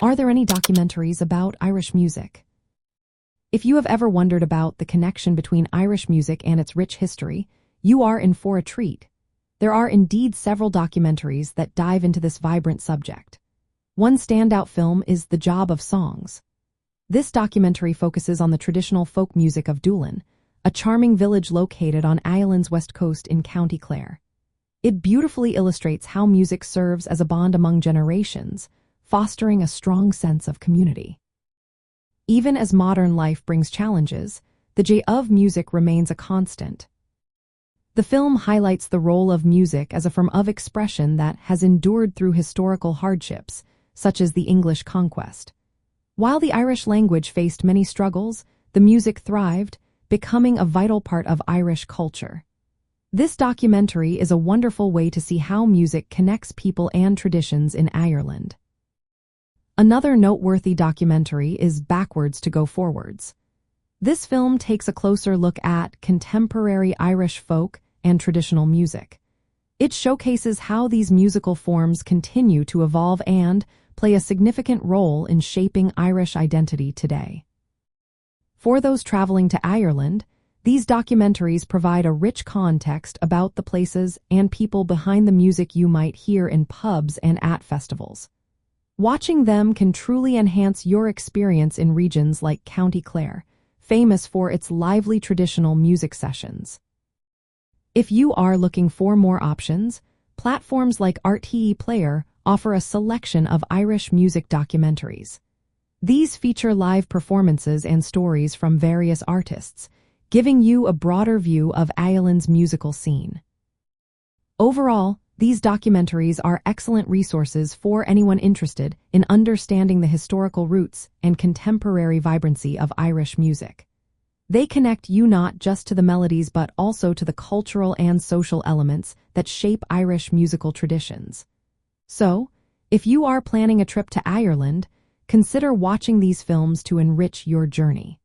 Are there any documentaries about Irish music? If you have ever wondered about the connection between Irish music and its rich history, you are in for a treat. There are indeed several documentaries that dive into this vibrant subject. One standout film is The Job of Songs. This documentary focuses on the traditional folk music of Doolin, a charming village located on Ireland's west coast in County Clare. It beautifully illustrates how music serves as a bond among generations, fostering a strong sense of community. Even as modern life brings challenges, the joy of music remains a constant. The film highlights the role of music as a form of expression that has endured through historical hardships, such as the English conquest. While the Irish language faced many struggles, the music thrived, becoming a vital part of Irish culture. This documentary is a wonderful way to see how music connects people and traditions in Ireland. Another noteworthy documentary is Backwards to Go Forwards. This film takes a closer look at contemporary Irish folk and traditional music. It showcases how these musical forms continue to evolve and play a significant role in shaping Irish identity today. For those traveling to Ireland, these documentaries provide a rich context about the places and people behind the music you might hear in pubs and at festivals. Watching them can truly enhance your experience in regions like County Clare, famous for its lively traditional music sessions. If you are looking for more options, platforms like RTE Player offer a selection of Irish music documentaries. These feature live performances and stories from various artists, giving you a broader view of Ireland's musical scene. Overall, these documentaries are excellent resources for anyone interested in understanding the historical roots and contemporary vibrancy of Irish music. They connect you not just to the melodies but also to the cultural and social elements that shape Irish musical traditions. So, if you are planning a trip to Ireland, consider watching these films to enrich your journey.